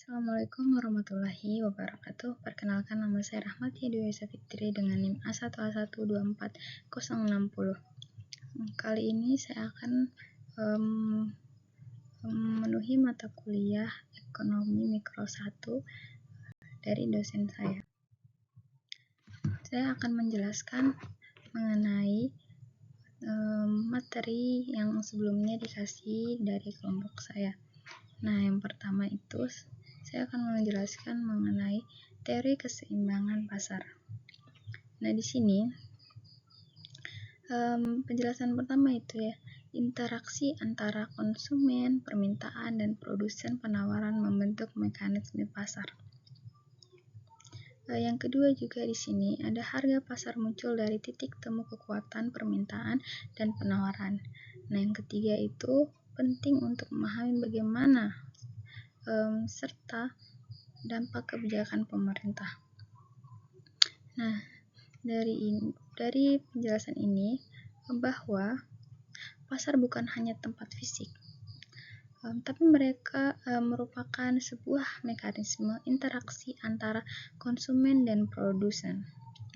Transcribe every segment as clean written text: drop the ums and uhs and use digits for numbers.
Assalamualaikum warahmatullahi wabarakatuh. Perkenalkan, nama saya Rahmatia Dwi Fitri dengan NIM A1A1240060. Kali ini saya akan memenuhi mata kuliah Ekonomi Mikro 1 dari dosen saya. Saya akan menjelaskan mengenai materi yang sebelumnya dikasih dari kelompok saya. Nah, yang pertama itu saya akan menjelaskan mengenai teori keseimbangan pasar. Nah, di sini penjelasan pertama itu interaksi antara konsumen, permintaan, dan produsen penawaran membentuk mekanisme pasar. Yang kedua juga di sini ada harga pasar muncul dari titik temu kekuatan permintaan dan penawaran. Nah, yang ketiga itu penting untuk memahami bagaimana serta dampak kebijakan pemerintah. Nah, dari penjelasan ini bahwa pasar bukan hanya tempat fisik, tapi mereka merupakan sebuah mekanisme interaksi antara konsumen dan produsen.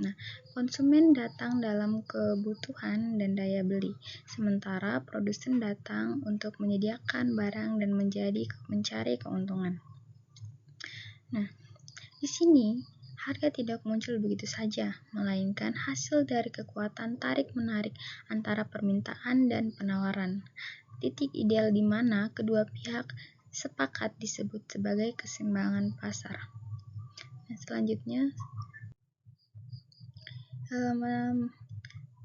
Nah, konsumen datang dalam kebutuhan dan daya beli, sementara produsen datang untuk menyediakan barang dan mencari keuntungan. Nah, di sini harga tidak muncul begitu saja, melainkan hasil dari kekuatan tarik-menarik antara permintaan dan penawaran. Titik ideal di mana kedua pihak sepakat disebut sebagai keseimbangan pasar. Nah, selanjutnya,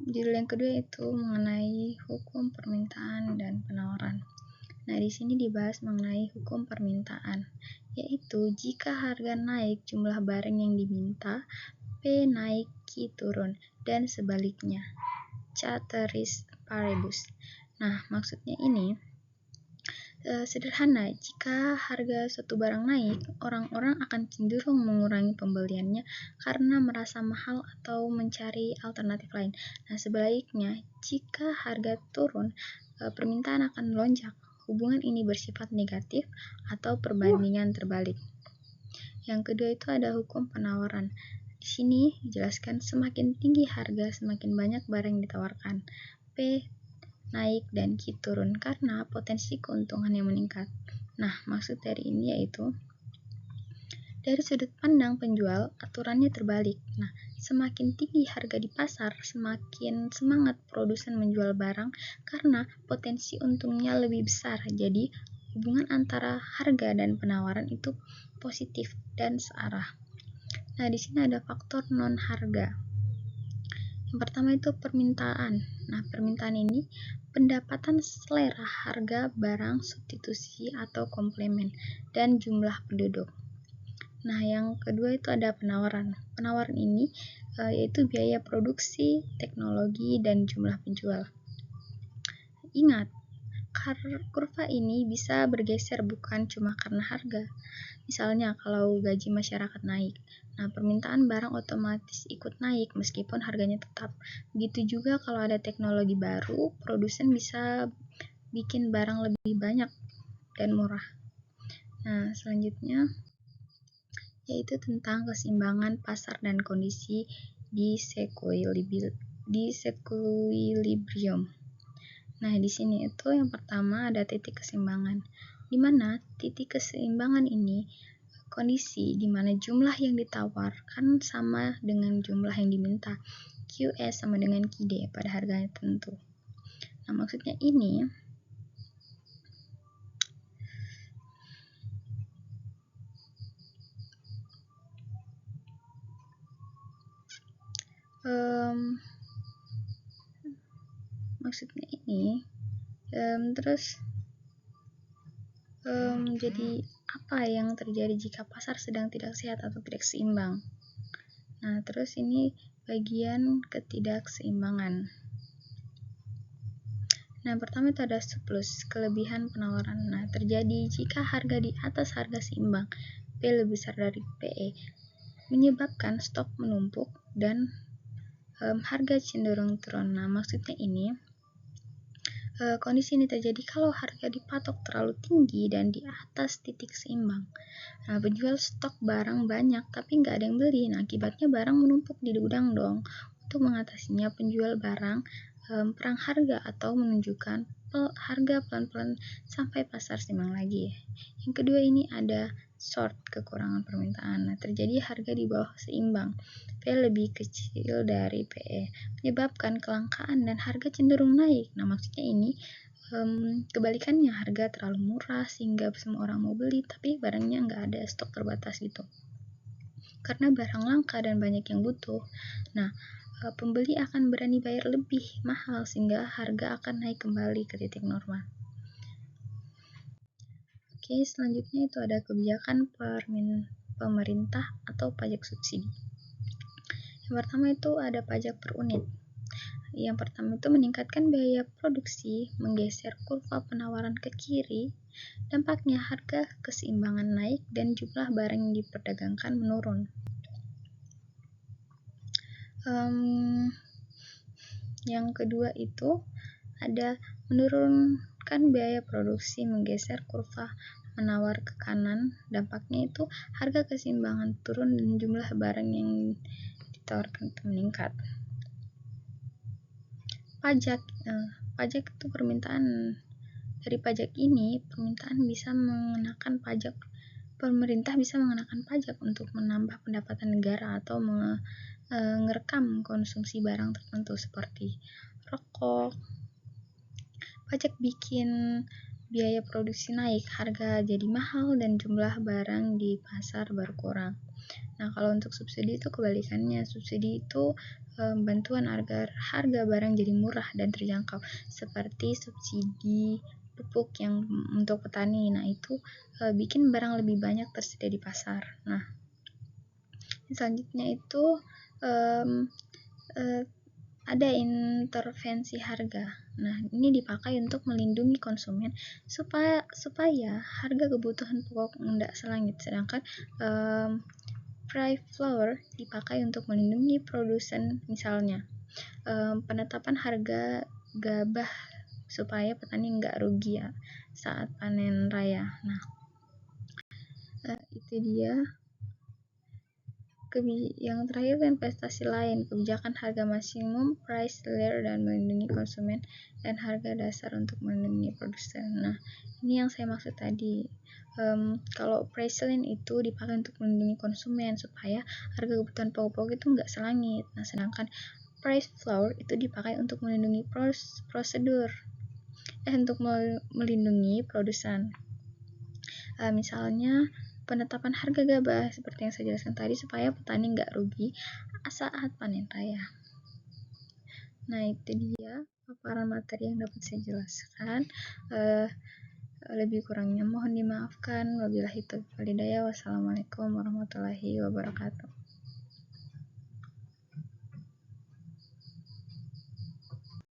judul yang kedua itu mengenai hukum permintaan dan penawaran. Nah, di sini dibahas mengenai hukum permintaan, yaitu jika harga naik, jumlah barang yang diminta, P naik, Q turun, dan sebaliknya. Ceteris paribus. Nah, maksudnya ini sederhana, jika harga suatu barang naik, orang-orang akan cenderung mengurangi pembeliannya karena merasa mahal atau mencari alternatif lain. Nah, sebaliknya, jika harga turun, permintaan akan melonjak. Hubungan ini bersifat negatif atau perbandingan terbalik. Yang kedua itu ada hukum penawaran. Di sini dijelaskan semakin tinggi harga, semakin banyak barang yang ditawarkan. P naik dan Q turun karena potensi keuntungan yang meningkat. Nah, maksud dari ini yaitu dari sudut pandang penjual, aturannya terbalik. Nah, semakin tinggi harga di pasar, semakin semangat produsen menjual barang karena potensi untungnya lebih besar. Jadi, hubungan antara harga dan penawaran itu positif dan searah. Nah, di sini ada faktor non-harga. Yang pertama itu permintaan. Nah, permintaan ini pendapatan selera harga barang substitusi atau komplemen dan jumlah penduduk. Nah, yang kedua itu ada penawaran. Penawaran ini yaitu biaya produksi, teknologi, dan jumlah penjual. Ingat, kurva ini bisa bergeser bukan cuma karena harga. Misalnya, kalau gaji masyarakat naik, nah permintaan barang otomatis ikut naik meskipun harganya tetap. Begitu juga kalau ada teknologi baru, produsen bisa bikin barang lebih banyak dan murah. Nah, selanjutnya yaitu tentang keseimbangan pasar dan kondisi disequilibrium. Nah, di sini itu yang pertama ada titik keseimbangan, di mana titik keseimbangan ini kondisi di mana jumlah yang ditawarkan sama dengan jumlah yang diminta, QS sama dengan QD pada harga tertentu. Nah, maksudnya ini jadi apa yang terjadi jika pasar sedang tidak sehat atau tidak seimbang? Nah, terus ini bagian ketidakseimbangan. Nah, pertama itu ada surplus, kelebihan penawaran. Nah, terjadi jika harga di atas harga seimbang, P lebih besar dari PE, menyebabkan stok menumpuk dan harga cenderung turun. Nah, maksudnya ini Kondisi ini terjadi kalau harga dipatok terlalu tinggi dan di atas titik seimbang. Nah, penjual stok barang banyak tapi nggak ada yang beli. Nah, akibatnya barang menumpuk di gudang dong. Untuk mengatasinya, penjual barang perang harga atau menunjukkan harga pelan-pelan sampai pasar seimbang lagi. Yang kedua ini ada short, kekurangan permintaan. Nah, terjadi harga di bawah seimbang. P lebih kecil dari PE, menyebabkan kelangkaan dan harga cenderung naik. Nah, maksudnya ini kebalikannya, harga terlalu murah sehingga semua orang mau beli, tapi barangnya nggak ada, stok terbatas gitu. Karena barang langka dan banyak yang butuh. Nah, pembeli akan berani bayar lebih mahal sehingga harga akan naik kembali ke titik normal. Oke, selanjutnya itu ada kebijakan pemerintah atau pajak subsidi. Yang pertama itu ada pajak per unit. Yang pertama itu meningkatkan biaya produksi, menggeser kurva penawaran ke kiri, dampaknya harga keseimbangan naik dan jumlah barang yang diperdagangkan menurun. Yang kedua itu ada menurunkan biaya produksi, menggeser kurva menawar ke kanan, dampaknya itu harga keseimbangan turun dan jumlah barang yang ditawarkan itu meningkat. Pajak itu permintaan. Dari pajak ini, pemerintah bisa mengenakan pajak untuk menambah pendapatan negara atau merekam konsumsi barang tertentu seperti rokok. Pajak bikin biaya produksi naik, harga jadi mahal dan jumlah barang di pasar berkurang. Nah, kalau untuk subsidi itu kebalikannya. Subsidi itu bantuan agar harga barang jadi murah dan terjangkau, seperti subsidi pupuk yang untuk petani. Nah, itu bikin barang lebih banyak tersedia di pasar. Nah, selanjutnya itu ada intervensi harga. Nah, ini dipakai untuk melindungi konsumen supaya harga kebutuhan pokok tidak selangit, sedangkan price floor dipakai untuk melindungi produsen, misalnya penetapan harga gabah supaya petani nggak rugi ya saat panen raya. Nah, itu dia. Yang terakhir, investasi lain, kebijakan harga maksimum, price clear dan melindungi konsumen, dan harga dasar untuk melindungi produsen. Nah, ini yang saya maksud tadi. Kalau price clear itu dipakai untuk melindungi konsumen supaya harga kebutuhan pokok itu nggak selangit. Nah, sedangkan price floor itu dipakai untuk melindungi untuk melindungi produsen. Misalnya penetapan harga gabah seperti yang saya jelaskan tadi supaya petani nggak rugi saat panen raya. Nah, itu dia paparan materi yang dapat saya jelaskan. Lebih kurangnya mohon dimaafkan. Wabillahi taufiq wal hidayah. Wassalamualaikum warahmatullahi wabarakatuh.